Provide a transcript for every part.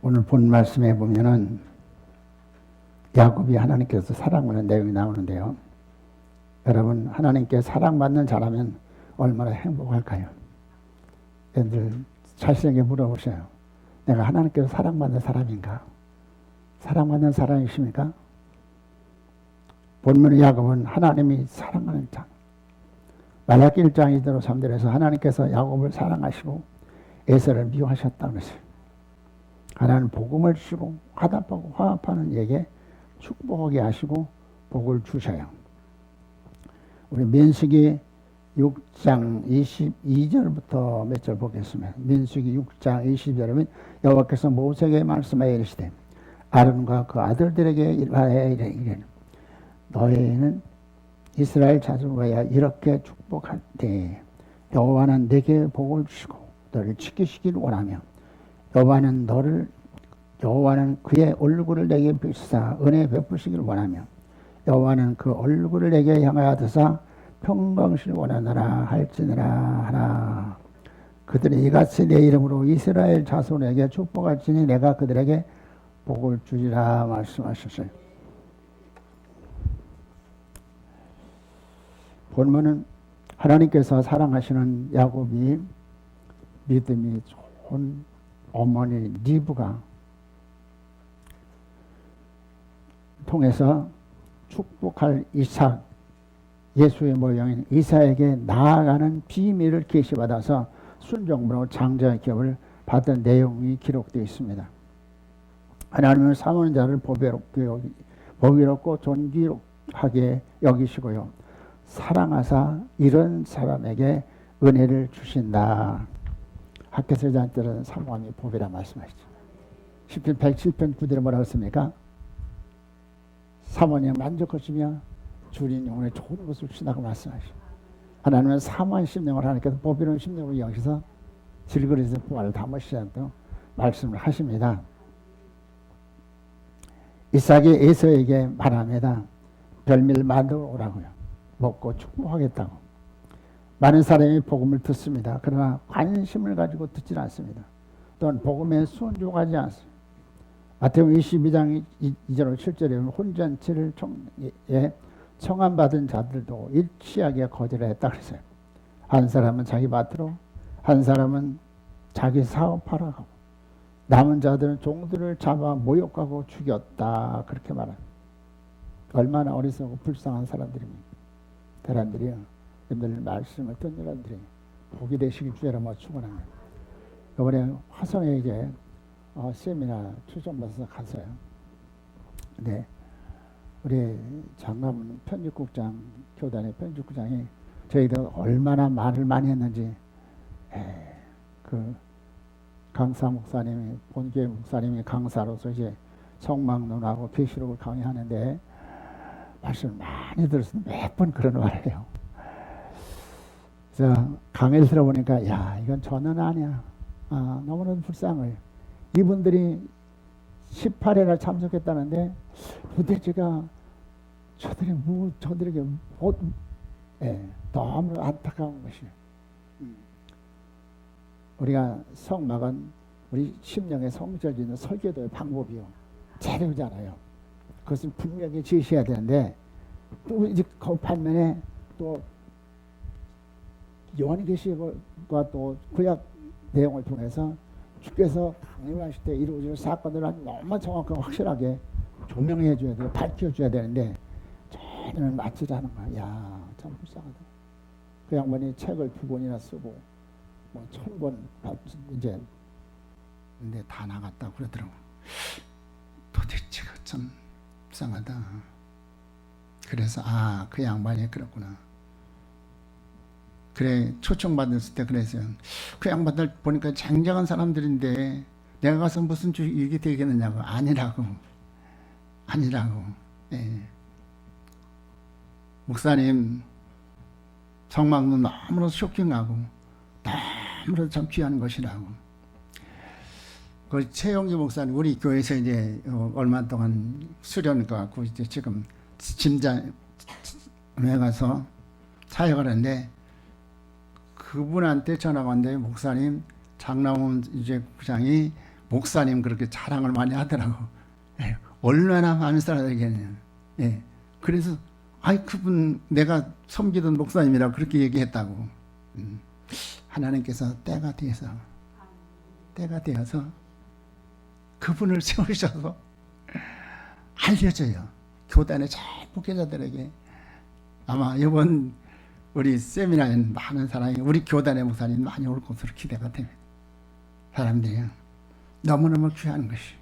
오늘 본 말씀에 보면은 야곱이 하나님께서 사랑받는 내용이 나오는데요. 여러분, 하나님께 사랑받는 자라면 얼마나 행복할까요? 여러분들 자신에게 물어보세요. 내가 하나님께서 사랑받는 사람인가? 사랑받는 사람이십니까? 본문의 야곱은 하나님이 사랑하는 자. 말라기 1장 2절 3절에서 하나님께서 야곱을 사랑하시고 에서를 미워하셨다고 했어요. 하나님은 복음을 주시고 화답하고 화합하는 이에게 축복하게 하시고 복을 주셔요. 우리 민수기 6장 22절부터 몇 절 보겠습니다. 민수기 6장 22절이면 여호와께서 모세에게 말씀하여 이르시되 아론과 그 아들들에게 일하여 이르기를 너희는 이스라엘 자손과 이렇게 축복할 때 여호와는 내게 복을 주시고 너를 지키시길 원하며 여호와는 그의 얼굴을 내게 비추사 은혜 베푸시길 원하며 여호와는 그 얼굴을 내게 향하여 드사 평강시를 원하노라 할지니라 하나. 그들이 이같이 내 이름으로 이스라엘 자손에게 축복할지니 내가 그들에게 복을 주리라 말씀하셨어요. 본문은 하나님께서 사랑하시는 야곱이 믿음이 좋은 어머니 리브가 통해서 축복할 이삭, 예수의 모형인 이삭에게 나아가는 비밀을 계시받아서 순종으로 장자의 기업을 받은 내용이 기록되어 있습니다. 하나님은 사모하는 자를 보배롭고 존귀하게 여기시고요. 사랑하사 이런 사람에게 은혜를 주신다. 학개설자한테는 사모함이 보배라 말씀하시죠. 시편 107편 9절에 뭐라고 했습니까? 사모님 만족하시며 주님 영혼에 좋은 것을 주신다고 말씀하시죠. 하나님은 사모한 심령을 하나님께서 보배로운 심령으로 여기서 질그릇에서 부활을 담으시자고 말씀을 하십니다. 이삭이 에서에게 말합니다. 별미를 만들어 오라고요. 먹고 축복하겠다고. 많은 사람이 복음을 듣습니다. 그러나 관심을 가지고 듣지 않습니다. 또한 복음에 순종하지 않습니다. 마태복음 22장 2절 7절에 혼잔치를 청함받은 자들도 일치하게 거절했다 그랬어요. 한 사람은 자기 밭으로, 한 사람은 자기 사업하러 가고, 남은 자들은 종들을 잡아 모욕하고 죽였다 그렇게 말합니다. 얼마나 어리석고 불쌍한 사람들입니까? 사람들이요, 여러분들 말씀을 듣는 사람들이 복이 되시길 주여라 뭐 축원합니다. 이번에 화성에 이제 세미나 초청받아서 갔어요. 네, 우리 장남은 편집국장, 교단의 편집국장이 저희들 얼마나 말을 많이 했는지, 그 강사 목사님이, 본교회 목사님이 강사로서 이제 성막론하고 계시록을 강의하는데 말씀을 많이 들어서 몇 번 그런 말을 해요. 그래서 강의를 들어보니까 야, 이건 저는 아니야. 너무너무 불쌍해요. 이분들이 18회나 참석했다는데 도대체가 저들에게 너무 안타까운 것이에요. 우리가 성막은 우리 심령의 성전이 설계도의 방법이요. 재료잖아요. 그것을 분명히 제시해야 되는데 또 이제 그 반면에 또 요한계시록과 또 구약 내용을 통해서 주께서 강림하실 때 이루어질 사건들을 너무 정확하고 확실하게 조명해 줘야 돼요. 밝혀 줘야 되는데 전혀 맞지 않은 거야. 야, 참 불쌍하다. 그 양반이 책을 2권이나 쓰고 뭐 1000권 이제 근데 다 나갔다고 그러더라고. 도대체가 참 불쌍하다. 그래서 그 양반이 그렇구나. 그래, 초청받았을 때 그랬어요. 그 양반들 보니까 쟁쟁한 사람들인데 내가 가서 무슨 이익이 되겠느냐고. 아니라고. 예. 목사님 성막도 너무나 쇼킹하고 너무나 참 귀한 것이라고. 그 최영기 목사님 우리 교회에서 이제 얼마 동안 수련 가고 이제 지금 짐장에 가서 사역을 하는데 그분한테 전화가 왔는데 목사님 장남훈 이제 부장이 목사님 그렇게 자랑을 많이 하더라고. 예, 얼마나 많은 사람들에게는. 예, 그래서 아이 그분 내가 섬기던 목사님이라고 그렇게 얘기했다고. 하나님께서 때가 되어서 그분을 세우셔서 알려줘요. 교단의 목회자들에게. 아마 이번 우리 세미나에는 많은 사람이 우리 교단의 목사님 많이 올 것으로 기대가 됩니다. 사람들이 너무너무 귀한 것이.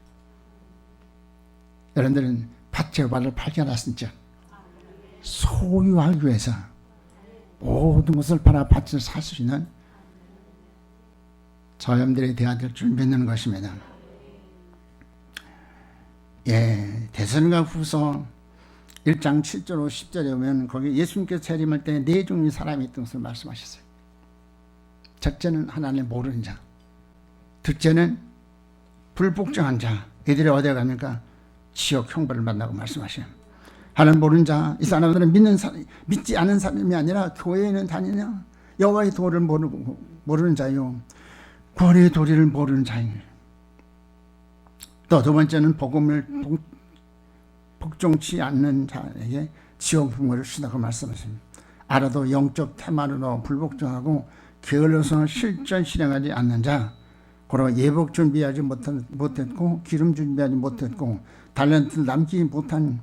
여러분들은 밭제발을 발견하신즉 소유하기 위해서 모든 것을 팔아 밭을 살 수 있는 저염들이 되어야 될 줄 믿는 것입니다. 예, 데살로니가 후서 1장 7절 10절에 보면 거기 예수님께서 재림할 때 네 종류의 사람이 있던 것을 말씀하셨어요. 첫째는 하나님을 모르는 자, 둘째는 불복종한 자, 이들이 어디에 갑니까? 지옥 형벌을 받는다고 말씀하셔요. 하나님 모르는 자, 이 사람들은 믿지 않은 사람이 아니라 교회에는 다니냐? 여호와의 도를 모르는 자요, 구원의 도리를 모르는 자입니다. 또 두 번째는 복음을 복종치 않는 자에게 지옥 분모를 주다고 말씀하십니다. 알아도 영적 테마로 불복종하고 게을러서 실전 실행하지 않는 자, 고로 예복 준비하지 못했고 기름 준비하지 못했고 달란트를 남기지 못한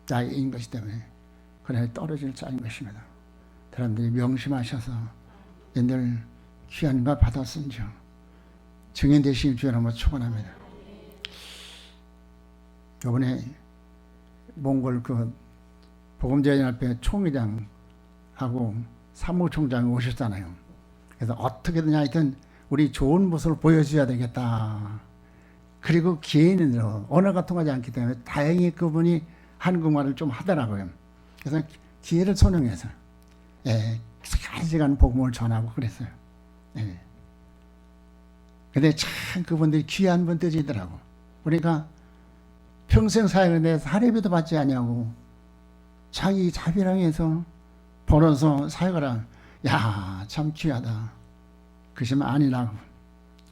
자인 것이기 때문에 그래 떨어질 자인 것입니다. 사람들이 명심하셔서 얘들 귀한가 받았은지요. 증인 되시길 주여 한번 축원합니다. 이번에 몽골 그 복음제연합회 총회장하고 사무총장이 오셨잖아요. 그래서 어떻게든 하여튼 우리 좋은 모습을 보여줘야 되겠다. 그리고 기회인으로 언어가 통하지 않기 때문에 다행히 그분이 한국말을 좀 하더라고요. 그래서 기회를 선용해서 한 시간 복음을 전하고 그랬어요. 예. 근데 참 그분들이 귀한 분들이더라고. 그러니까 평생 사역을 내서 할애비도 받지 않냐고 자기 자비랑해서 벌어서 사역을 하는, 야, 참 귀하다. 그러시면 아니라고.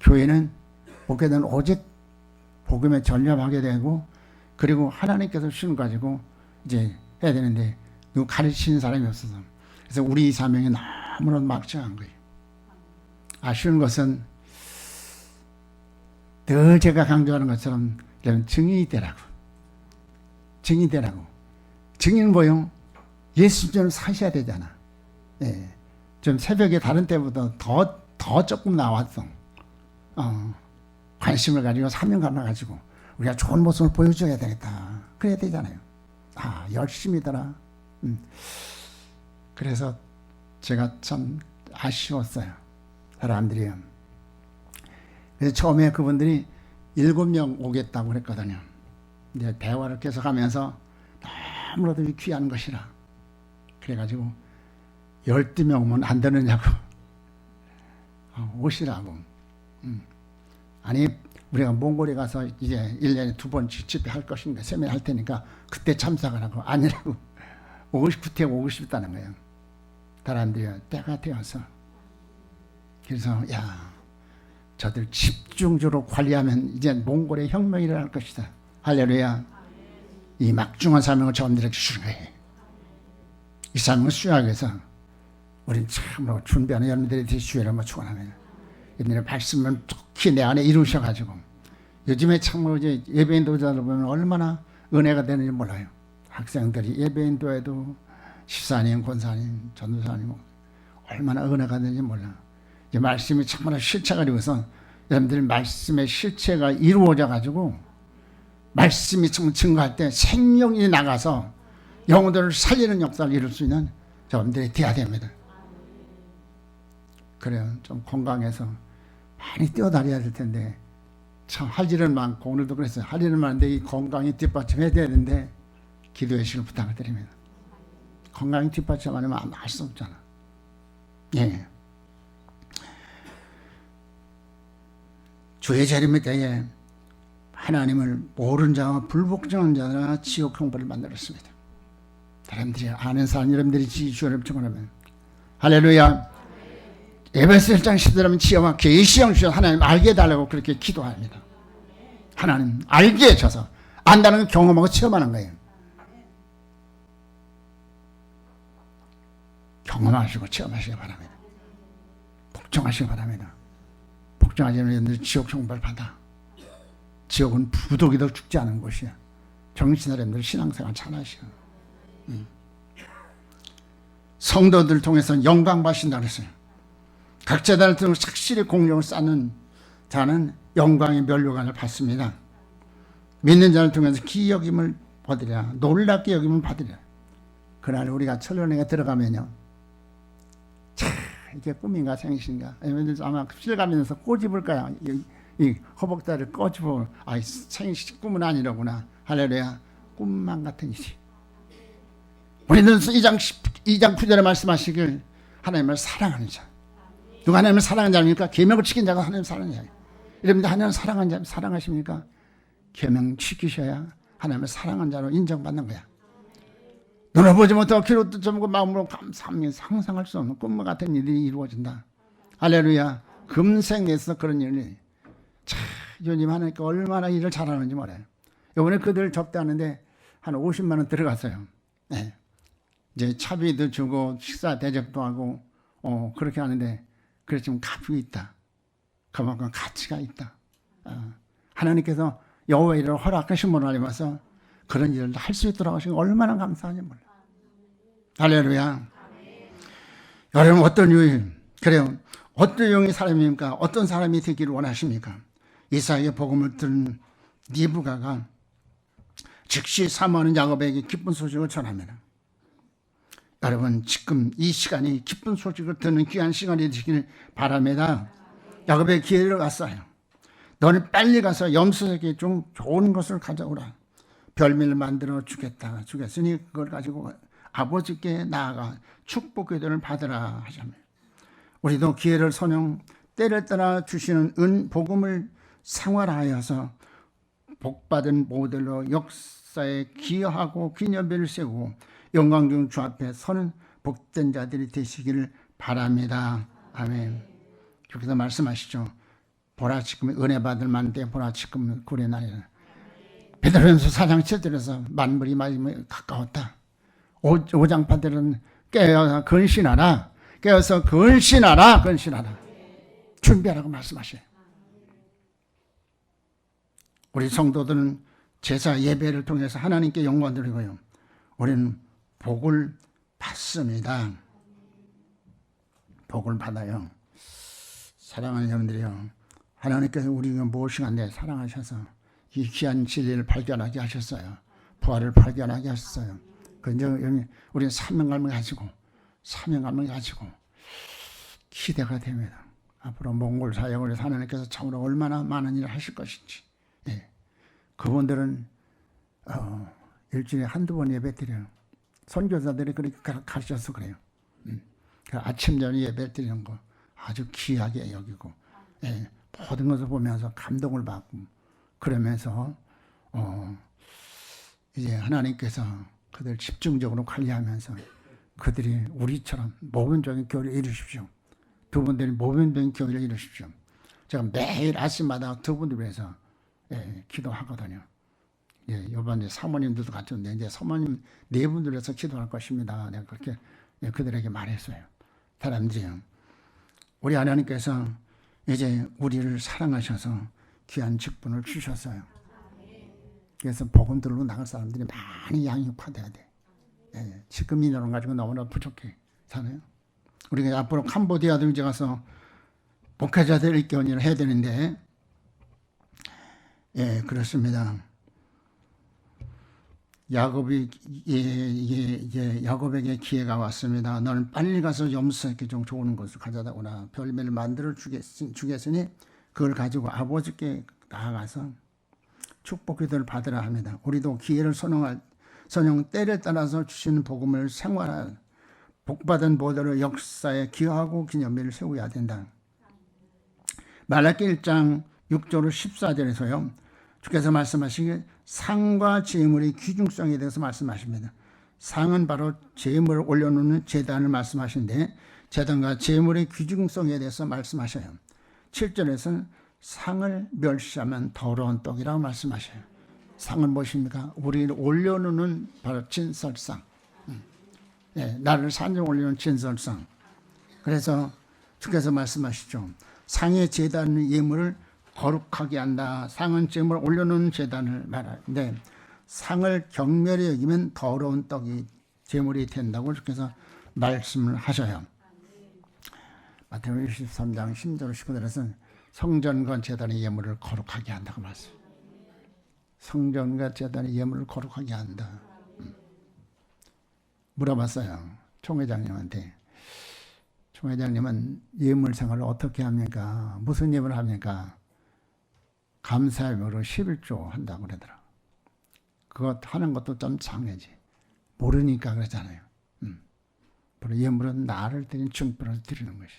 교회는 목회자는 오직 복음에 전념하게 되고 그리고 하나님께서 주신 거 가지고 이제 해야 되는데 누구 가르치는 사람이 없어서 그래서 우리 사명이 너무너무 막중한 거예요. 아쉬운 것은 늘 제가 강조하는 것처럼 증인이 되라고. 증인이 되라고. 증인은 뭐요? 예수님을 사셔야 되잖아. 예. 좀 새벽에 다른 때보다 더 조금 나왔어. 관심을 가지고 사명감을 가지고 우리가 좋은 모습을 보여줘야 되겠다. 그래야 되잖아요. 아, 열심히더라. 그래서 제가 참 아쉬웠어요. 사람들이요. 그래서 처음에 그분들이 7명 오겠다고 그랬거든요. 이제 대화를 계속하면서 너무나도 귀한 것이라. 그래가지고 12명 오면 안 되느냐고. 오시라고. 아니, 우리가 몽골에 가서 이제 1년에 2번씩 집회할 것인가, 세미나 할 테니까 그때 참석하라고. 아니라고. 그때 오고 싶다는 거예요. 사람들이 때가 되어서. 그래서, 야, 저들 집중적으로 관리하면 이제 몽골의 혁명이 일어날 것이다. 할렐루야. 이 막중한 사명을 저들에게 주는 거예요. 이 사명을 수행하기 위해서 우리는 참으로 준비하는 여러분들이 되시기를 한번 축원합니다. 옛날에 말씀을 특히 내 안에 이루셔가지고 요즘에 참으로 이제 예배인 도자를 보면 얼마나 은혜가 되는지 몰라요. 학생들이 예배인 도에도 집사님, 권사님, 전도사님 얼마나 은혜가 되는지 몰라. 이제 말씀이 참으로 실체가 되어서 여러분들 말씀의 실체가 이루어져 가지고 말씀이 증거할 때 생명이 나가서 영혼들을 살리는 역사를 이룰 수 있는 여러분들이 되어야 됩니다. 그래요. 좀 건강해서 많이 뛰어다녀야 될 텐데 참 할 일은 많고 오늘도 그랬어요. 할 일은 많은데 이 건강이 뒷받침해야 되는데 기도해 주시길 부탁을 드립니다. 건강이 뒷받침 안 하면 할 수 없잖아. 예. 주의 재림 때에 하나님을 모르는 자와 불복종하는 자가 지옥 형벌을 만들었습니다. 사람들이 아는 사람 여러분들이 지주를 청하면 할렐루야. 에베소 1장 10절하면 지혜와 계시형 주셔서 하나님 알게 해달라고 그렇게 기도합니다. 하나님 알게 해줘서 안다는 걸 경험하고 체험하는 거예요. 경험하시고 체험하시기 바랍니다. 복종하시기 바랍니다. 복종하시면 여러분들 지옥 총벌 받아. 지옥은 부독이도 죽지 않은 곳이야. 정신사람들 신앙생활 잘하시오. 성도들 통해서 영광 받으신다 그랬어요. 각 재단을 통해 착실히 공력을 쌓는 자는 영광의 면류관을 받습니다. 믿는 자를 통해서 기이 여김을 받으리라. 놀랍게 여김을 받으리라. 그날 우리가 천년에 들어가면요, 참 이게 꿈인가 생신가, 아마 실감면서 꼬집을 거야. 이 허벅다리를 꼬집어, 생신 꿈은 아니라구나. 할렐루야. 꿈만 같은 일이. 우리는 2장 9절에 말씀하시길 하나님을 사랑하는 자. 누가 하나님을 사랑하는 자입니까? 계명을 지킨 자가 하나님을 사랑하는 자예요. 여러분들 하나님을 사랑하는 자 사랑하십니까? 계명 지키셔야 하나님을 사랑하는 자로 인정받는 거야. 눈을 보지 못하고 귀로 듣지 못하고 마음으로 감사하며 상상할 수 없는 꿈과 같은 일이 이루어진다. 할렐루야. 금생에서 그런 일이 참 요즘 하나님께 얼마나 일을 잘하는지 몰라요. 이번에 그들 접대하는데 한 50만 원 들어갔어요. 네. 이제 차비도 주고 식사 대접도 하고 그렇게 하는데 그래 좀 값이 있다. 그만큼 가치가 있다. 하나님께서 여호와의 일을 허락하신 분을 알면서 그런 일을 할 수 있도록 하시고 얼마나 감사하는지 몰라. 할렐루야. 여러분 어떤 유일 그래요. 어떤 용의 사람입니까? 어떤 사람이 되기를 원하십니까? 이사야의 복음을 들은 리브가가 즉시 사모하는 야곱에게 기쁜 소식을 전합니다. 여러분 지금 이 시간이 기쁜 소식을 듣는 귀한 시간이 되시길 바랍니다. 야곱의 기회를 왔어요. 너는 빨리 가서 염소에게 좀 좋은 것을 가져오라. 별미를 만들어 주겠으니 그걸 가지고 아버지께 나아가 축복 기도를 받으라 하셨네요. 우리도 기회를 선용 때를 따라 주시는 복음을 생활하여서 복받은 모델로 역사에 기여하고 기념비를 세우고 영광 중 주 앞에 서는 복된 자들이 되시기를 바랍니다. 아멘. 주께서 말씀하시죠. 보라 지금 은혜 받을 만데 보라 지금 굴의 날이라. 베드로전서 4장 7절에서 만물이 마지막에 가까웠다. 오장파들은 깨어서 근신하라. 깨어서 근신하라. 준비하라고 말씀하셔요. 우리 성도들은 제사 예배를 통해서 하나님께 영광 드리고요. 우리는 복을 받습니다. 복을 받아요. 사랑하는 여러분들이요. 하나님께서 우리가 무엇인가 사랑하셔서 이 귀한 진리를 발견하게 하셨어요. 부활을 발견하게 하셨어요. 그런데 우리는 사명감을 가지고 기대가 됩니다. 앞으로 몽골 사역을 해서 하나님께서 참으로 얼마나 많은 일을 하실 것인지. 예. 그분들은 일주일에 한두 번 예배 드려요. 선교사들이 그렇게 가르쳐서 그래요. 아침 저녁 예배 드리는 거 아주 귀하게 여기고, 예. 모든 것을 보면서 감동을 받고 그러면서 이제 하나님께서 그들 집중적으로 관리하면서 그들이 우리처럼 모범적인 교회를 이루십시오. 두 분들이 모범적인 교회를 이루십시오. 제가 매일 아침마다 두 분들 위해서 기도하거든요. 예, 이번에 사모님들도 같이 오는데 이제 사모님 네 분들 위해서 기도할 것입니다. 내가 그렇게 그들에게 말했어요. 사람들이 우리 하나님께서 이제 우리를 사랑하셔서 귀한 직분을 주셨어요. 그래서 복음 들고 나갈 사람들이 많이 양육받아야 돼. 예, 지금 인원을 가지고 너무나 부족해 사나요? 우리가 앞으로 캄보디아도 이제 가서 목회자들 일견을 해야 되는데, 예, 그렇습니다. 야곱에게 기회가 왔습니다. 너는 빨리 가서 염소에게 좀 좋은 것을 가져다 오라. 별매를 만들어 주겠으니 그걸 가지고 아버지께 나아가서 축복 기도를 받으라 합니다. 우리도 기회를 선용 때를 따라서 주시는 복음을 생활할 복받은 모델로 역사에 기여하고 기념비를 세워야 된다. 말라기 1장 6절 14절에서요. 주께서 말씀하시길 상과 제물의 귀중성에 대해서 말씀하십니다. 상은 바로 제물을 올려놓는 제단을 말씀하시는데 제단과 제물의 귀중성에 대해서 말씀하셔요. 7절에서는 상을 멸시하면 더러운 떡이라고 말씀하셔요. 상은 무엇입니까? 우리를 올려놓는 바로 진설상. 네, 나를 산에 올려놓은 진설상. 그래서 주께서 말씀하시죠. 상의 제단의 예물을 거룩하게 한다. 상은 제물을 올려놓은 제단을 말하는데 상을 경멸히 여기면 더러운 떡이 제물이 된다고 주께서 말씀을 하셔요. 마태복음 23장 10절 19절에서는 성전과 제단의 예물을 거룩하게 한다고 말씀. 성전과 제단의 예물을 거룩하게 한다. 물어봤어요. 총회장님한테. 총회장님은 예물 생활을 어떻게 합니까? 무슨 예물을 합니까? 감사예물로 11조 한다고 그러더라. 그것 하는 것도 좀 장애지. 모르니까 그러잖아요. 예물은 나를 드린 증표로 드리는 것이.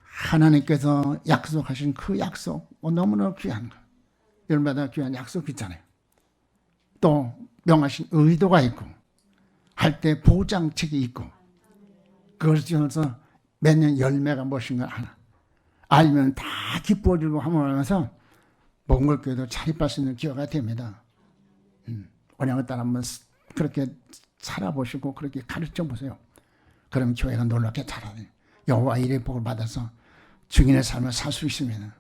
하나님께서 약속하신 그 약속, 너무나 귀한 거. 열마다 귀한 약속이 있잖아요. 또 명하신 의도가 있고 할 때 보장책이 있고 그것을 통해서 맺는 열매가 무엇인가 하나 알면 다 기뻐지고 하면서 몽골교회도 자립할 수 있는 기회가 됩니다. 언약을 따라 한번 그렇게 살아보시고 그렇게 가르쳐 보세요. 그럼 교회가 놀랍게 자라요. 여호와 일의 복을 받아서 증인의 삶을 살 수 있습니다.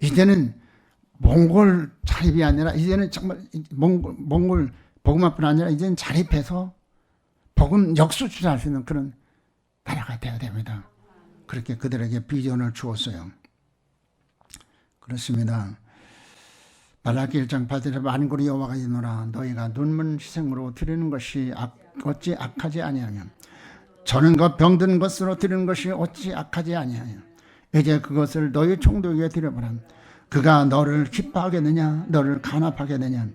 이제는 몽골 자립이 아니라 이제는 정말 몽골 복음뿐 아니라 이제는 자립해서 복음 역수출할 수 있는 그런 나라가 되어야 됩니다. 그렇게 그들에게 비전을 주었어요. 그렇습니다. 말라기 1장 8절에 만군의 여호와가 이르노라 너희가 눈먼 희생으로 드리는 것이 어찌 악하지 아니하며 저는 것 병든 것으로 드리는 것이 어찌 악하지 아니하며 이제 그것을 너희 총독에게 드려보라. 그가 너를 기뻐하겠느냐 너를 간합하겠느냐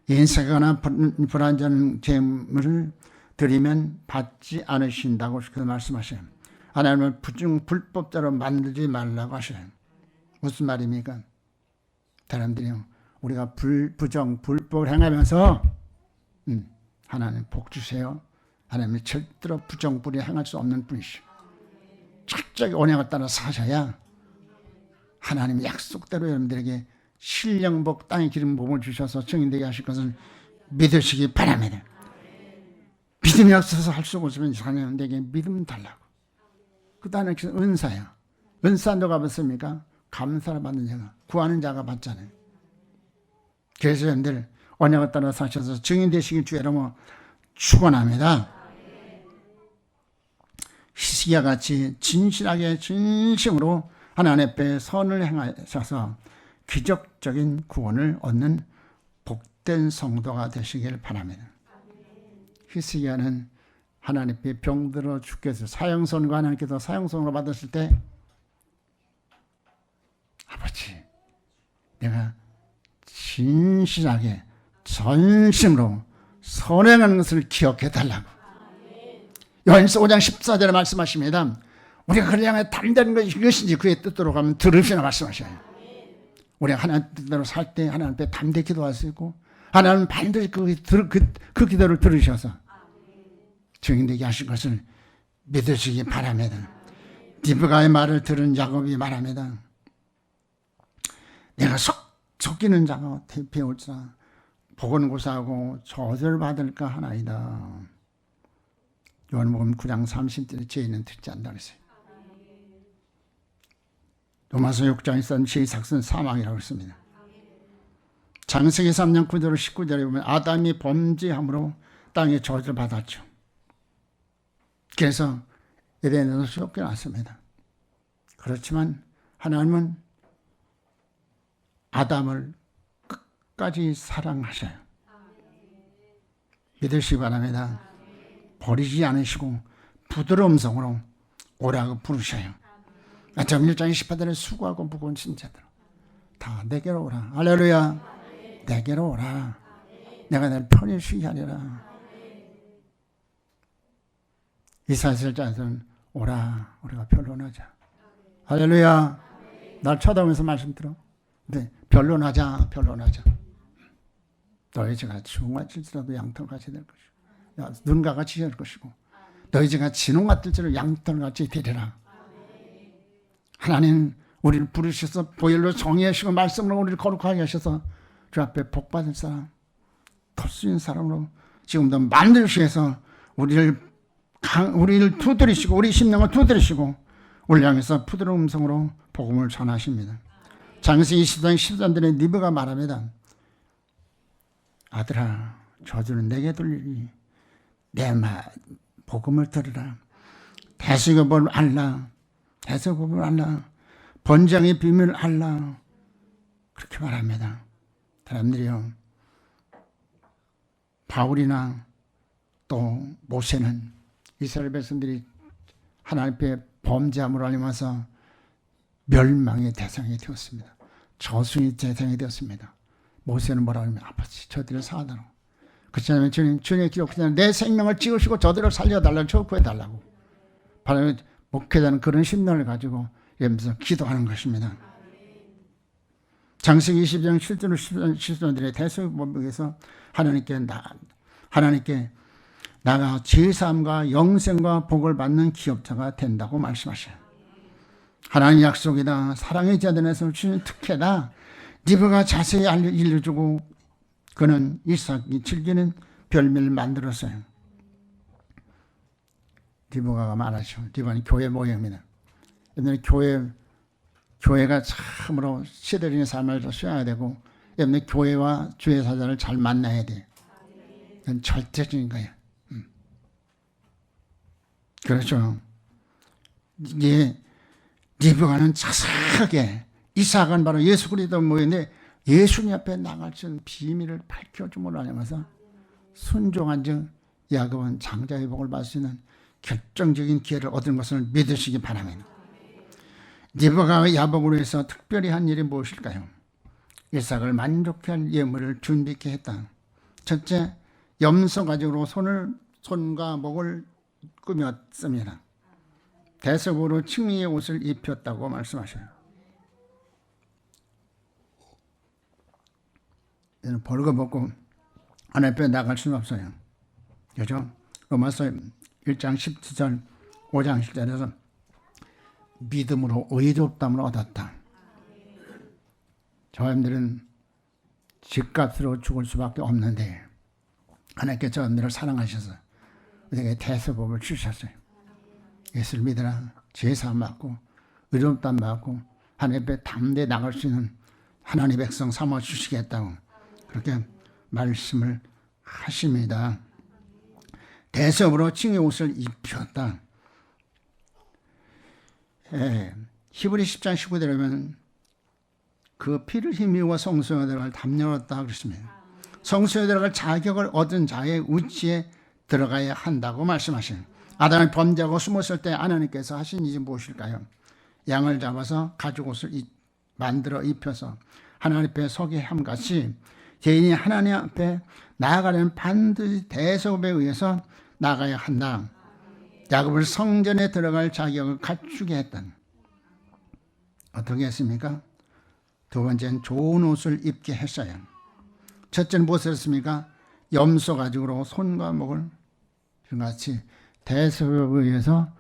인색하나 불완전 재물을 드리면 받지 않으신다고 그렇게 말씀하셔요. 하나님을 불법자로 만들지 말라고 하셔요. 무슨 말입니까? 사람들이요 우리가 불법을 행하면서 하나님 복 주세요. 하나님이 절대로 부정부리 행할 수 없는 분이시오. 철저히 언약을 따라 사셔야 하나님 약속대로 여러분들에게 신령복 땅의 기름 부음을 주셔서 증인되게 하실 것을 믿으시기 바랍니다. 믿음이 없어서 할 수 없으면 하나님 내게 믿음 달라고. 그 다음에 은사야. 은사 누가 받습니까? 감사를 받는 자가 구하는 자가 받잖아요. 그래서 여러분들 언약을 따라 사셔서 증인되시길 주의 이름으로 축원합니다. 히스기야 같이 진실하게 진심으로 하나님 앞에 선을 행하셔서 기적적인 구원을 얻는 복된 성도가 되시길 바랍니다. 히스기야는 하나님 앞에 병들어 죽겠어요. 사형선과 하나님께서 사형선으로 받았을 때 아버지 내가 진실하게 전심으로 선행하는 것을 기억해 달라고. 요한일서 5장 14절에 말씀하십니다. 우리가 그를 향해 담대한 것이 이것인지 그의 뜻대로 가면 들으시나 말씀하셔요. 우리가 하나님 뜻대로 살 때 하나님 앞에 담대히 기도할 수 있고 하나님은 반드시 그 기도를 들으셔서 증인되게 하신 것을 믿으시기 바랍니다. 리브가의 말을 들은 야곱이 말합니다. 내가 속이는 자가 배울지라 보건고사하고 저절받을까 하나이다. 요한복음 9장 30절에 죄인은 듣지 않는다 그랬어요. 로마서 6장에서는 죄의 삭은 사망이라고 했습니다. 창세기 3장 9절 19절에 보면 아담이 범죄함으로 땅에 저주를 받았죠. 그래서 에덴에서 쫓겨났습니다. 그렇지만 하나님은 아담을 끝까지 사랑하셔요. 믿으시기 바랍니다. 버리지 않으시고 부드러운 성으로 오라고 부르셔요. 점 1장 18절에 수고하고 무거운 신자들 다 내게로 오라. 할렐루야. 내게로 오라. 내가 널 편히 쉬게 하리라. 이사야서는 오라. 우리가 변론하자. 할렐루야. 날 쳐다보면서 말씀 들어. 네, 변론하자. 너희 제가 중화질지라도 양털같이 될 것이고 눈과 같이 될 것이고 너희 제가 진홍 뜰지로 양털같이 되리라. 하나님 우리를 부르셔서 보혈로 정의하시고 말씀으로 우리를 거룩하게 하셔서 주 앞에 복받을 사람, 토스인 사람으로 지금도 만드셔서 우리를 두드리시고 우리 심령을 두드리시고 우리 향해서 부드러운 음성으로 복음을 전하십니다. 장세기 20장 13절에 니브가 말합니다. 아들아 저주는 내게 돌리니 내 말 복음을 들으라. 대수법을 알라. 대수법을 알라. 번장의 비밀을 알라. 그렇게 말합니다. 사람들이요, 바울이나 또 모세는 이스라엘 백성들이 하나님 앞에 범죄함으로 알면서 멸망의 대상이 되었습니다. 저승의 대상이 되었습니다. 모세는 뭐라고 하냐면 아버지 저들을 사하도록, 그렇지 않으면 주님의 기록하잖아요. 내 생명을 찍으시고 저들을 살려달라고 구해달라고. 바로 목회자는 그런 심령을 가지고 이러면서 기도하는 것입니다. 장세기 20장 7절 10절들의 대수법에서 하나님께 나가 제사함과 영생과 복을 받는 기업자가 된다고 말씀하셔요. 하나님 약속이다. 사랑의 자들에서 주신 특혜다. 니브가 자세히 알려주고 그는 이삭이 즐기는 별미를 만들었어요. 니브가 말하죠. 니브는 교회 모형입니다. 옛날에 교회가 참으로 시대적인 삶을 수행해야 되고, 옛날에 교회와 주의 사자를 잘 만나야 돼. 그건 절대적인 거예요. 그렇죠. 이게 리브가는 자세하게, 이삭은 바로 예수 그리스도 모였는데 예수님 앞에 나갈 수 있는 비밀을 밝혀줌으로 하면서 순종한 즉 야곱은 장자의 복을 받을 수 있는 결정적인 기회를 얻은 것을 믿으시기 바랍니다. 리브가가 야곱으로 해서 특별히 한 일이 무엇일까요? 이삭을 만족케 할 예물을 준비케 했다. 첫째, 염소 가죽으로 손과 목을 꾸몄습니다. 대속으로 칭의의 옷을 입혔다고 말씀하셔요. 벌거벗고 하나님 앞에 나갈 수는 없어요. 그렇죠? 로마서 1장 17절 5장 10절에서 믿음으로 의롭다함을 얻었다. 저희들은 집값으로 죽을 수밖에 없는데 하나님께 저희들을 사랑하셔서 우리에게 대속법을 주셨어요. 예수를 믿으라. 제사함 받고 의롭다함 받고 하나님 앞에 담대히 나갈 수 있는 하나님의 백성 삼아 주시겠다고 그렇게 말씀을 하십니다. 대속으로 칭의 옷을 입혔다. 히브리 10장 19절에 보면 그 피를 힘입어 성소에 들어갈 담요였다 그랬습니다. 성소에 들어갈 자격을 얻은 자의 우치에 들어가야 한다고 말씀하시는, 아담이 범죄하고 숨었을 때 하나님께서 하신 일이 무엇일까요? 양을 잡아서 가죽옷을 만들어 입혀서 하나님 앞에 서게 함같이 개인이 하나님 앞에 나아가려면 반드시 대속에 의해서 나가야 한다. 야곱을 성전에 들어갈 자격을 갖추게 했다. 어떻게 했습니까? 두 번째는 좋은 옷을 입게 했어요. 첫째는 무엇을 했습니까? 염소 가죽으로 손과 목을 같이 대속에 의해서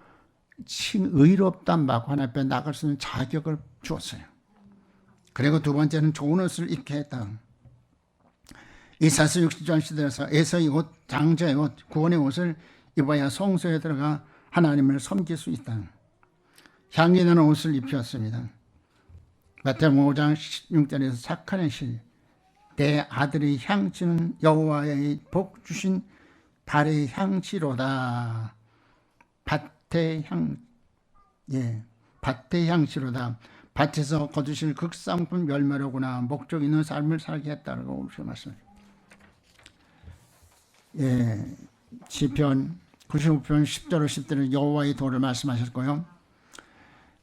의롭다함 받고 하나님 앞에 나갈 수 있는 자격을 주었어요. 그리고 두 번째는 좋은 옷을 입게 했다. 이사야서 60장 시대에서 에서의 옷, 장자의 옷, 구원의 옷을 입어야 성소에 들어가 하나님을 섬길 수 있다. 향기 나는 옷을 입혔습니다. 마태복음 5장 16절에서 착한 실, 내 아들의 향취는 여호와의 복 주신 발의 향취로다. 밭의 향취로다. 밭에서 거두실 극상품 열매로구나. 목적 있는 삶을 살게 했다고 말씀하십니다. 시편 95편 10절 10절은 여호와의 도를 말씀하셨고요.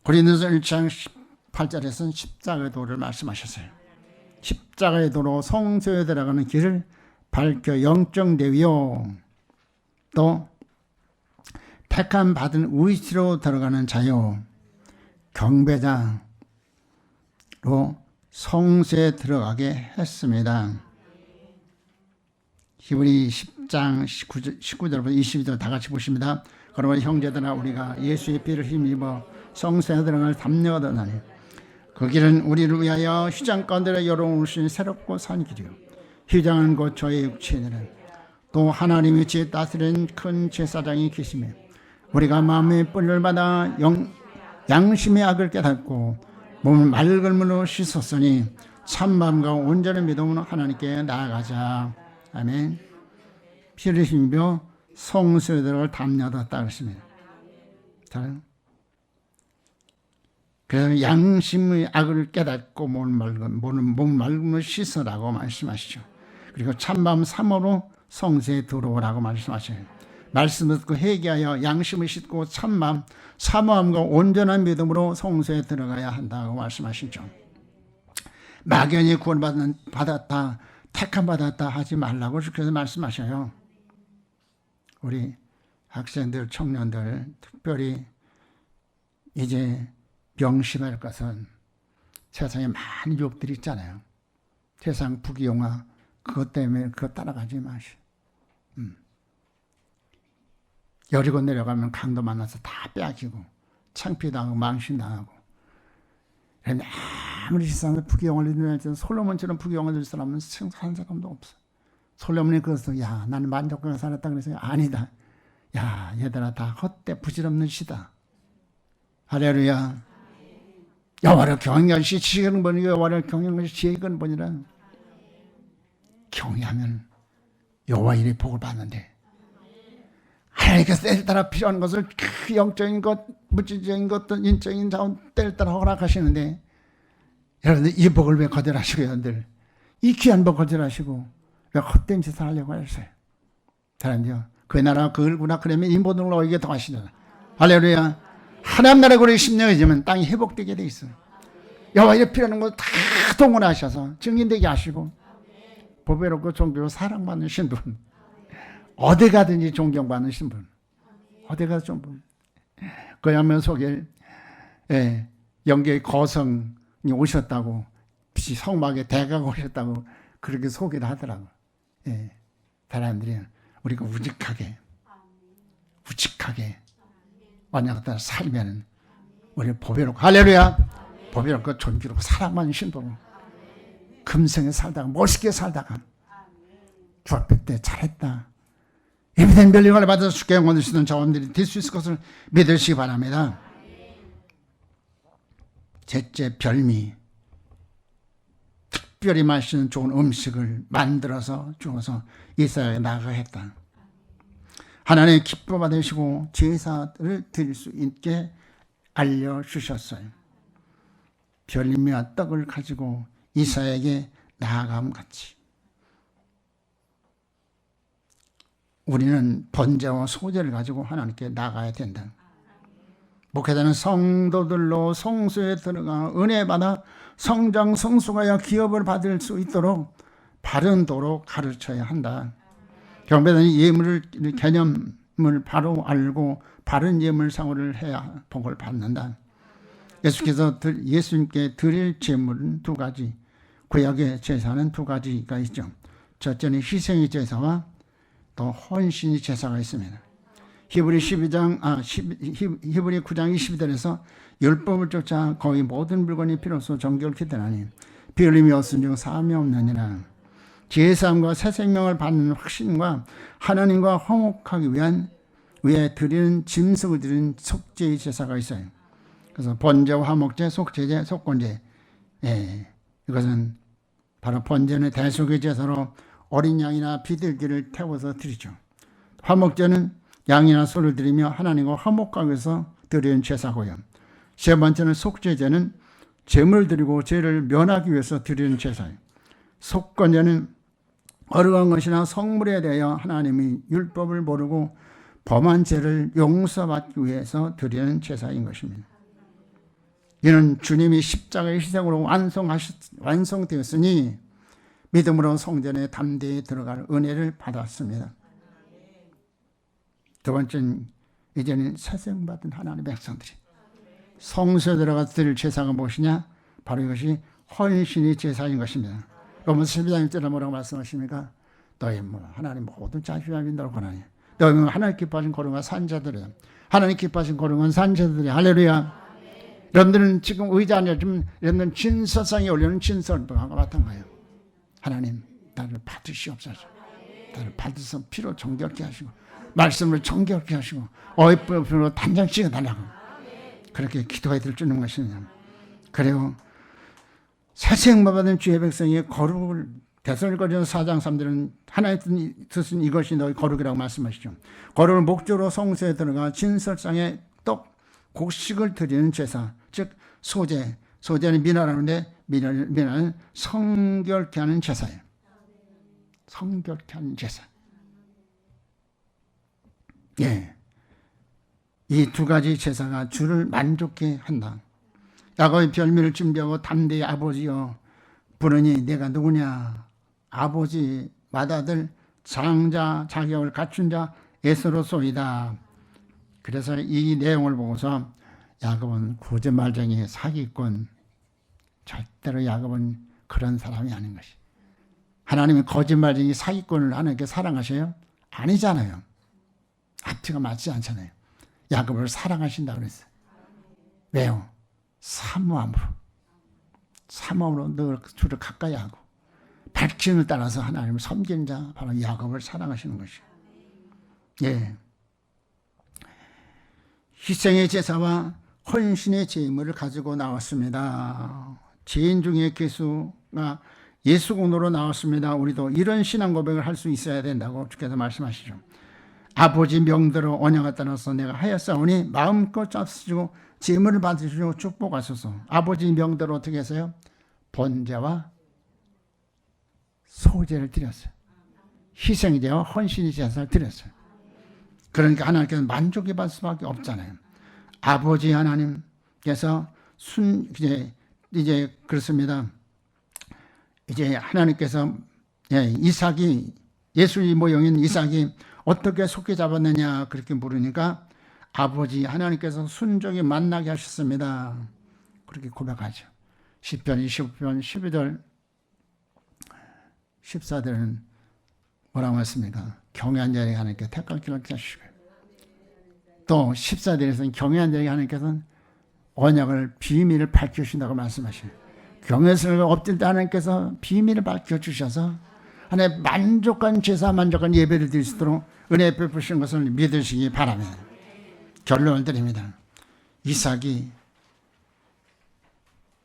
고린도서 1장 18절에서는 십자가의 도를 말씀하셨어요. 십자가의 도로 성소에 들어가는 길을 밝혀 영적 내위요, 또 택함 받은 위치로 들어가는 자요, 경배자로 성소에 들어가게 했습니다. 히브리 10장 19절부터 22절 다 같이 보십니다. 그러므로 형제들아 우리가 예수의 피를 힘입어 성소에 들어갈 담력을 얻나니 그 길은 우리를 위하여 휘장 가운데 열어놓으신 새롭고 산 길이요 휘장은 곧 저의 육체니라. 또 하나님이 제 다스린 큰 제사장이 계시며 우리가 마음의 뿌리를 받아 양심의 악을 깨닫고 몸을 맑은 물로 씻었으니 참마음과 온전한 믿음으로 하나님께 나아가자. 아멘. 피를 힘입어 성소에 들어갈 담력을 얻었다 그랬습니다. 그래서 양심의 악을 깨닫고 몸을 맑음을 씻으라고 말씀하시죠. 그리고 참마음 삼으로 성소에 들어오라고 말씀하셔요. 말씀을 듣고 회개하여 양심을 씻고 참마음 사모함과 온전한 믿음으로 성소에 들어가야 한다고 말씀하시죠. 막연히 구원받았다 택함 받았다 하지 말라고 주께서 말씀하셔요. 우리 학생들 청년들 특별히 이제 명심할 것은 세상에 많은 유혹들이 있잖아요. 세상 부귀영화 그것 때문에 그거 따라가지 마시오. 여리고 내려가면 강도 만나서 다 빼앗기고 창피당하고 망신당하고 아무리 세상에 부귀영화를 누릴 때는 솔로몬처럼 부귀영화를 누릴 사람은 한 사람도 없어. 솔로몬이 그래서 야 나는 만족하게 살았다 그래서 아니다. 야 얘들아 다 헛되 부질없는 시다. 할렐루야. 여호와를 경외하는 것이 지혜는 번이고 여호와를 경외하는 것이 지혜의 근본이라. 경외하면 여호와 일의 복을 받는데 하나님께서 때를 따라 필요한 것을 그 영적인 것, 물질적인 것, 인적인 자원 때를 따라 허락하시는데 여러분들 이 복을 왜 거절하시고 여러분들 이 귀한 복 거절하시고 왜 헛된 짓을 하려고 하셨어요? 사람들요 그 나라 그 을구나 그러면 이 모든 걸 너에게 더하시잖아. 할렐루야. 하나님 나라 그리 10년이지만 땅이 회복되게 돼 있어요. 여호와 일에 필요한 것 다 동원하셔서 증인되게 하시고 보배롭고 존귀로 사랑받는 신분 어디 가든지 존경받는 신분 어디 가서 좀 그야말로 속에 영계의 거성이 오셨다고 성막에 대가가 오셨다고 그렇게 소개를 하더라고. 사람들이 우리가 우직하게 만약 따라 살면 우리 보배롭고 할렐루야 보배롭고 존귀롭고 사랑받는 신분 금생에 살다가 멋있게 살다가 주 앞에 때 잘했다 예비된 별명을 받아서 주께 영광 주시는 자원들이 될 수 있을 것을 믿으시기 바랍니다. 셋째 별미 특별히 맛있는 좋은 음식을 만들어서 주어서 이스라엘에 나가게 했다. 하나님의 기뻐 받으시고 제사를 드릴 수 있게 알려주셨어요. 별미와 떡을 가지고 이사야에게 나아감 같이 우리는 번제와 소제를 가지고 하나님께 나가야 된다. 목회자는 성도들로 성소에 들어가 은혜 받아 성장 성숙하여 기업을 받을 수 있도록 바른 도로 가르쳐야 한다. 경배자는 예물을 개념을 바로 알고 바른 예물 상호를 해야 복을 받는다. 예수님께 드릴 제물은 두 가지, 구약의 제사는 두 가지가 있죠. 첫째는 희생의 제사와 또 헌신의 제사가 있습니다. 히브리 9장 22절에서 율법을 쫓아 거의 모든 물건이 필요없어 정결케 되나니 비을림이 없으며 사함이 없느니라. 제사함과 새 생명을 받는 확신과 하나님과 화목하기 위해 드리는 짐승을 드리는 속죄의 제사가 있어요. 그래서 번제와 화목제, 속죄제, 속건제 이것은 바로 번제는 대속의 제사로 어린 양이나 비둘기를 태워서 드리죠. 화목제는 양이나 소를 드리며 하나님과 화목하기 위해서 드리는 제사고요. 세 번째는 속죄제는 제물 드리고 죄를 면하기 위해서 드리는 제사예요. 속건제는 어려운 것이나 성물에 대하여 하나님의 율법을 모르고 범한 죄를 용서받기 위해서 드리는 제사인 것입니다. 이는 주님이 십자가의 희생으로 완성되었으니 믿음으로 성전에 담대히 들어갈 은혜를 받았습니다. 두 번째는 이제는 세생받은 하나님의 백성들이 성소에 들어가서 드릴 제사가 무엇이냐? 바로 이것이 헌신의 제사인 것입니다. 로마서 12장 1절에 뭐라고 말씀하십니까? 너희 하나님 모든 자식을 믿도록 하나니 너희는 하나님 기뻐하신 거룩한 산자들이야. 하나님 기뻐하신 거룩한 산자들이야. 할렐루야. 여러분들은 지금 의자 앉아 좀 여러분들은 진설상에 올려놓은 진설과 같은 거예요. 하나님 나를 받으시옵소서. 나를 받으셔서 피로 정결케 하시고 말씀을 정결케 하시고 어이쁘로 단장시켜 달라고 그렇게 기도해야 될 줄는 것이냐. 그리고 새생마 받은 주의 백성의 거룩을 데살로니가전서 4장 3절은 하나님 뜻은 이것이 너희 거룩이라고 말씀하시죠. 거룩을 목적으로 성소에 들어가 진설상에 떡 곡식을 드리는 제사, 즉 소제는 미나라는데 미나는 성결케 하는 제사예요. 성결케 하는 제사. 예, 이 두 가지 제사가 주를 만족케 한다. 야곱의 별미를 준비하고 담대히 아버지여 부르니 내가 누구냐? 아버지 맏아들 장자 자격을 갖춘 자 에스로소이다. 그래서 이 내용을 보고서 야곱은 거짓말쟁이 사기꾼, 절대로 야곱은 그런 사람이 아닌 것이. 하나님은 거짓말쟁이 사기꾼을 하나님께 사랑하셔요? 아니잖아요. 앞뒤가 맞지 않잖아요. 야곱을 사랑하신다고 그랬어요. 왜요? 사모함으로 늘 주를 가까이 하고 발길을 따라서 하나님을 섬기는 자 바로 야곱을 사랑하시는 것이에요. 예. 희생의 제사와 헌신의 제물을 가지고 나왔습니다. 죄인 중에 예수가 예수 공로로 나왔습니다. 우리도 이런 신앙 고백을 할 수 있어야 된다고 주께서 말씀하시죠. 아버지 명대로 언약을 따라서 내가 하였사오니 마음껏 잡수시고 제물을 받으시고 축복하소서. 아버지 명대로 어떻게 했어요? 번제와 소제를 드렸어요. 희생제와 헌신의 제사를 드렸어요. 그러니까 하나님께서 만족해 받을 수밖에 없잖아요. 아버지 하나님께서 이제 그렇습니다. 이제 하나님께서 이삭이 예수의 모형인 이삭이 어떻게 속히 잡았느냐 그렇게 물으니까 아버지 하나님께서 순종히 만나게 하셨습니다. 그렇게 고백하죠. 시편 25편 12절 14절은 뭐라고 했습니까? 경외한 자에게 하나님께 택할 길을 하시고 또 14절에서는 경외한 자에게 하나님께서는 언약을 비밀을 밝혀주신다고 말씀하시요. 경외스러운 엎질 때 하나님께서 비밀을 밝혀주셔서 하나님 만족한 제사 만족한 예배를 드릴 수 있도록 은혜 베푸신 것을 믿으시기 바랍니다. 결론을 드립니다. 이삭이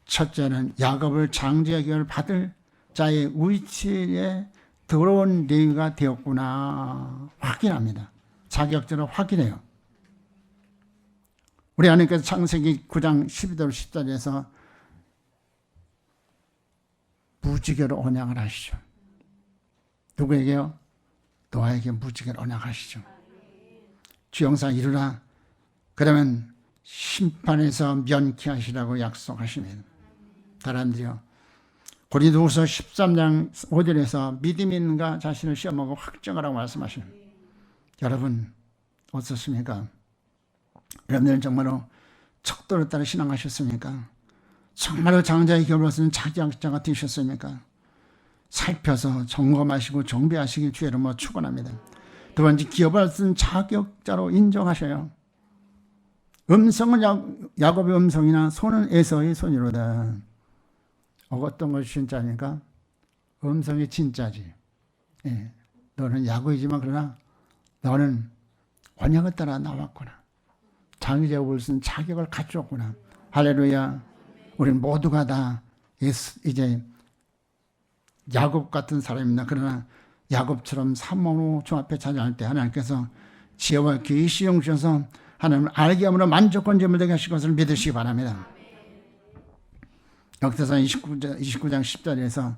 첫째는 야곱을 장자격을 받을 자의 위치에 들어온 레위가 되었구나 확인합니다. 자격적으로 확인해요. 우리 하나님께서 창세기 9장 12절 14절에서 무지개로 언약을 하시죠. 누구에게요? 노아에게 무지개로 언약하시죠. 주영사 이루라. 그러면 심판에서 면케하시라고 약속하시면 사람들이요. 고린도후서 13장 5절에서 믿음 있는가 자신을 시험하고 확정하라고 말씀하시는 여러분 어떻습니까? 여러분들은 정말로 척도를 따라 신앙하셨습니까? 정말로 장자의 기업을 쓰는 자격자가 되셨습니까? 살펴서 점검하시고 정비하시길 주의 이름으로 축원합니다. 두 번째 기업을 쓴 자격자로 인정하셔요. 음성은 야곱의 음성이나 손은 에서의 손이로다. 어떤 것이 진짜입니까? 음성이 진짜지. 예. 너는 야곱이지만 그러나 너는 언약을 따라 나왔구나. 장자업을 쓴 자격을 갖추었구나. 할렐루야. 우리는 모두가 다 이제 야곱 같은 사람입니다. 그러나 야곱처럼 삼모로 주 앞에 찾아갈 때 하나님께서 지혜와 계시 용주셔서 하나님을 알게 함으로 만족한 제물 되게 하실 것을 믿으시기 바랍니다. 역대상 29장 10절에서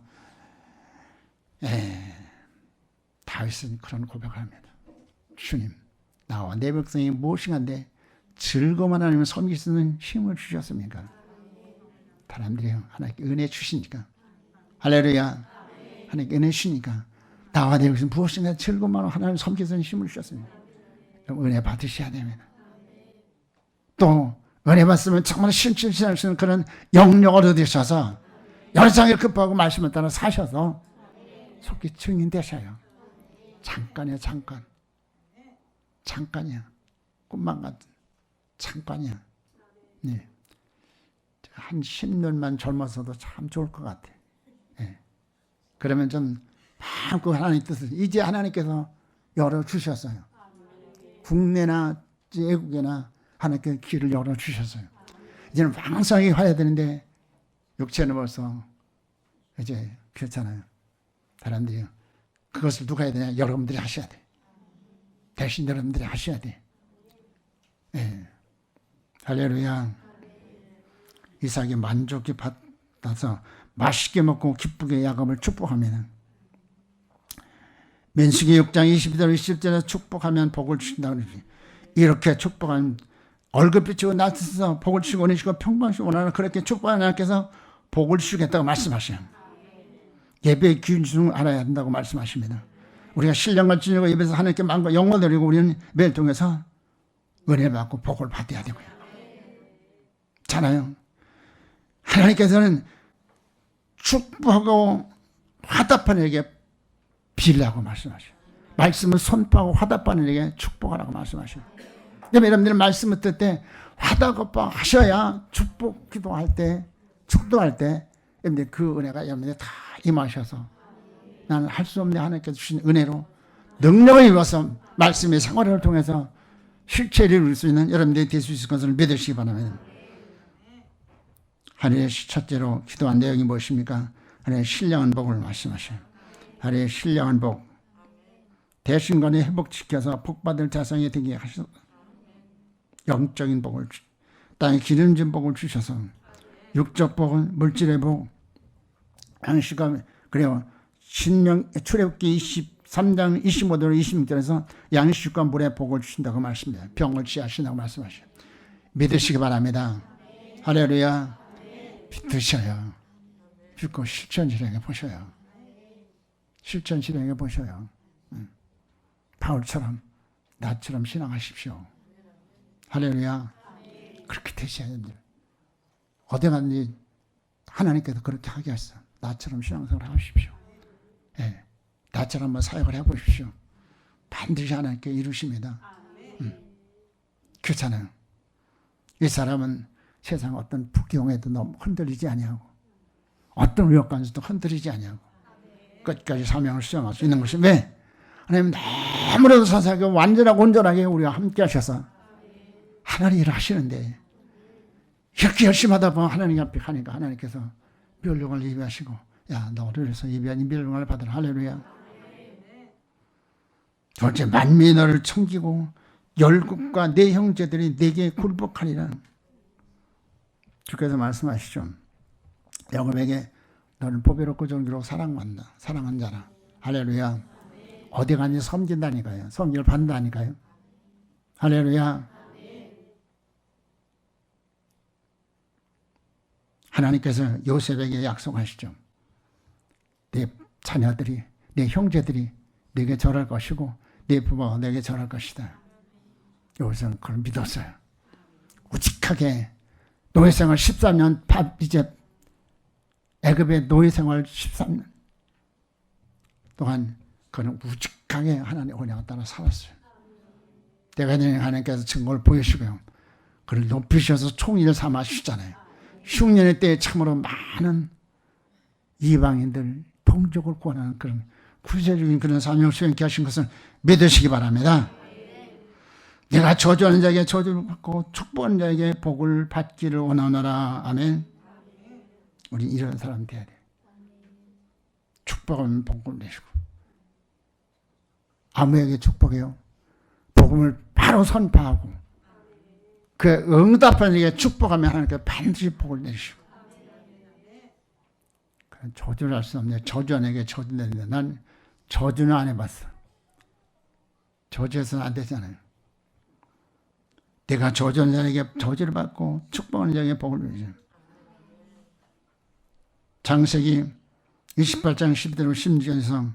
다윗은 그런 고백을 합니다. 주님, 나와 내 백성이 무엇인가인데 즐거운 하나님을 섬길 수 있는 힘을 주셨습니까? 사람들이 하나님께 은혜 주시니까. 할렐루야. 하나님께 은혜 주시니까 나와 내 백성이 무엇인가 즐거운 하나님을 섬길 수 있는 힘을 주셨습니다. 은혜 받으셔야 됩니다. 또 은혜 받으면 정말 실질할 수 있는 그런 영역을 얻으셔서 열상에 급하고 말씀을 따라 사셔서 속히 증인 되셔요. 잠깐이에요, 잠깐. 잠깐이야. 꿈만 같은 잠깐이야. 네. 한 10년만 젊어서도 참 좋을 것 같아. 네. 그러면 좀 마음껏 하나님 뜻을 이제 하나님께서 열어주셨어요. 국내나 외국에나 하나님께서 길을 열어주셨어요. 이제는 왕성하게 가야 되는데 육체는 벌써 이제 그렇잖아요. 사람들이 그것을 누가 해야 되냐? 여러분들이 하셔야 돼. 대신 여러분들이 하셔야 돼. 네. 할렐루야. 이삭이 만족히 받아서 맛있게 먹고 기쁘게 야곱을 축복하면 민수기 6장 22절 20절에 축복하면 복을 주신다고 그러지. 이렇게 축복하면 얼굴 비치고 나서서 복을 주시고 원하시고 평강시 원하는 그렇게 축복하는 하나님께서 복을 주시겠다고 말씀하셔요. 예배의 기준을 알아야 한다고 말씀하십니다. 우리가 신령을 지니고 예배에서 하나님께 마음과 영광을 드리고 우리는 예배를 통해서 은혜를 받고 복을 받아야 되고요. 잖아요. 하나님께서는 축복하고 화답하는 에게 빌라고 말씀하셔요. 말씀을 선포하고 화답하는 에게 축복하라고 말씀하셔요. 여러분들 말씀을 듣을 때 화답하셔야 축복 기도할 때 축도할 때 여러분들 그 은혜가 여러분들 다 임하셔서 나는 할 수 없는 하나님께서 주신 은혜로 능력을 입어서 말씀의 생활을 통해서 실체를 이룰 수 있는 여러분들이 될 수 있을 것을 믿으시기 바랍니다. 하늘의 첫째로 기도한 내용이 무엇입니까? 하늘의 신령한 복을 말씀하셔요. 하늘의 신령한 복, 대신간에 회복시켜서 복받을 자성이 되게 하셔서 영적인 복을, 땅에 기름진 복을 주셔서 육적 복은 물질의 복, 양식과 그래요. 출애굽기 23장 25절 26절에서 양식과 물의 복을 주신다고 말씀합니다. 병을 치하신다고 말씀하셔요. 믿으시기 바랍니다. 할렐루야. 믿으셔요. 믿고 실천 실행해 보셔요. 실천 실행해 보셔요. 바울처럼 나처럼 신앙하십시오. 할렐루야. 그렇게 되셔야 됩니다. 어디 갔는지 하나님께서 그렇게 하게 하셨어. 나처럼 신앙생활을 하십시오. 예, 나처럼 한번 사역을 해보십시오. 반드시 하나님께 이루십니다. 그렇잖아요. 이 사람은 세상 어떤 부경에도 너무 흔들리지 아니하고 어떤 위협관에서도 흔들리지 아니하고 끝까지 사명을 수행할 수 있는 것이 왜? 하나님 너무나도 사사하게 완전하고 온전하게 우리와 함께 하셔서 하나님 일을 하시는데 이렇게 열심히 하다 보면 하나님 앞에 가니까 하나님께서 멸령을 예비하시고 야 너를 위해서 예비한 이 멸령을 받으라. 할렐루야. 둘째 만민이 너를 섬기고 열국과 내 형제들이 내게 굴복하리라. 주께서 말씀하시죠. 야곱에게 너는 보배롭고 정기로 사랑받는다. 사랑한 자라. 할렐루야. 어디 가니 섬긴다니까요. 섬기를 받는다니까요. 할렐루야. 하나님께서 요셉에게 약속하시죠. 내 자녀들이, 내 형제들이 내게 절할 것이고 내 부모가 내게 절할 것이다. 요셉은 그걸 믿었어요. 우직하게 노예생활 13년, 이제 애굽의 노예생활 13년 동안 그는 우직하게 하나님의 언약을 따라 살았어요. 때가 되면 하나님께서 증거를 보여주고요. 그를 높이셔서 총리를 삼아주시잖아요. 흉년의 때에 참으로 많은 이방인들 동족을 구원하는 그런 구체적인 그런 사명을 수행케 하신 것을 믿으시기 바랍니다. 내가 저주하는 자에게 저주를 받고 축복하는 자에게 복을 받기를 원하노라. 아멘. 우리 이런 사람 돼야 돼. 축복하면 복을 내시고 아무에게 축복해요. 복음을 바로 선포하고 그 응답하는 자에게 축복하면 하나님께 반드시 복을 내시고 저주를 할 수 없네. 저주하는 자에게 저주 내는데 난 저주는 안 해봤어. 저주해서는 안 되잖아요. 내가 저주하는 자에게 저주를 받고 축복하는 자에게 복을 내리죠. 창세기 28장 10절로 16절에서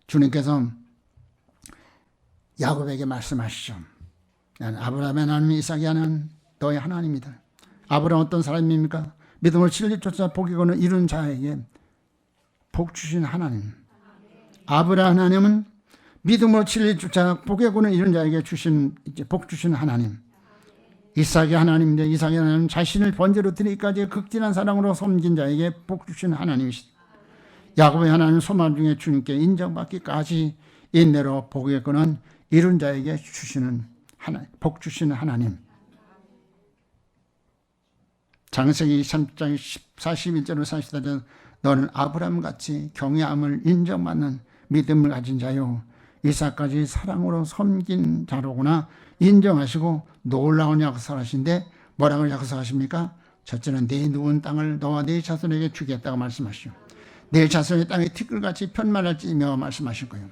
주님께서 야곱에게 말씀하시죠. 난 아브라함의 하나님, 이삭의 하나님, 너의 하나님이다. 아브라함은 어떤 사람입니까? 믿음을 진리 쫓아 복이거는 이룬 자에게 복 주신 하나님. 아브라함 하나님은 믿음으로 진리 쫓아 복의 구는 이룬 자에게 주신 이제 복 주신 하나님, 이삭의 하나님인데 이삭의 하나님 자신을 번제로 드리기까지 극진한 사랑으로 섬긴 자에게 복 주신 하나님이시다. 야곱의 하나님 소망 중에 주님께 인정받기까지 인내로 복의 구는 이룬 자에게 주시는 하나님, 복 주시는 하나님. 창세기 3장 41절로 44절 너는 아브라함같이 경외함을 인정받는 믿음을 가진 자요 이삭까지 사랑으로 섬긴 자로구나 인정하시고 놀라운 약속하신데 뭐라고 약속하십니까? 첫째는 네 누운 땅을 너와 네 자손에게 주겠다고 말씀하시오. 네 자손의 땅에 티끌같이 편만할지며 말씀하실 거예요.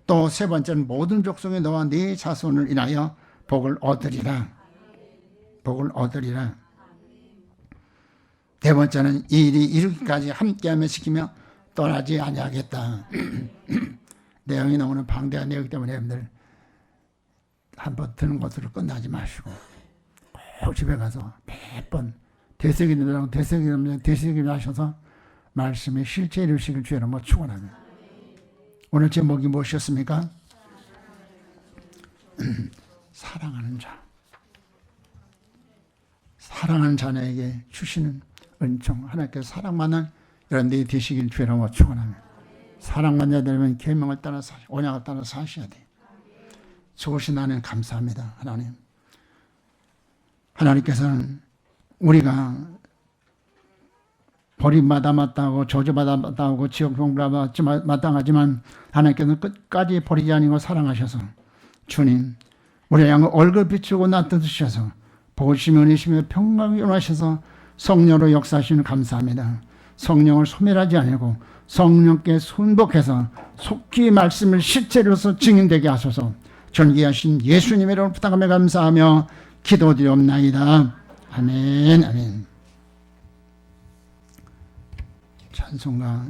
또 세 번째는 모든 족속에 너와 네 자손을 인하여 복을 얻으리라. 복을 얻으리라. 네 번째는 이 일이 이루기까지 함께하며 지키며 떠나지 아니하겠다. 내용이 너무나 방대한 내용이기 때문에 여러분들 한번 듣는 것으로 끝나지 마시고 꼭 집에 가서 몇 번 되새기느라고 되새기느라 하셔서 말씀의 실제 이루시길 주의 이름으로 축원합니다. 오늘 제목이 무엇이었습니까? 사랑하는 자. 사랑하는 자녀에게 주시는 은총, 하나님께서 사랑만을 여러분들이 되시길 주의 이름으로 축원합니다. 사랑받냐 되면 계명을 따라 언약을 따라 사셔야 돼요. 좋으신 하나님 감사합니다. 하나님. 하나님께서는 우리가 버림받아 마땅하고 저주받아 마땅하고 지옥병받아 마땅하지만 하나님께서는 끝까지 버리지 아니고 사랑하셔서 주님 우리의 양을 얼굴 비추고 놔두셔서 보시며 은혜시며 평강을 원하셔서 성령으로 역사하시는 감사합니다. 성령을 소멸하지 아니고 성령께 순복해서 속히 말씀을 실체로서 증인되게 하소서. 존귀하신 예수님의 이름으로 부탁하며 감사하며 기도드리옵나이다. 아멘. 아멘. 찬송가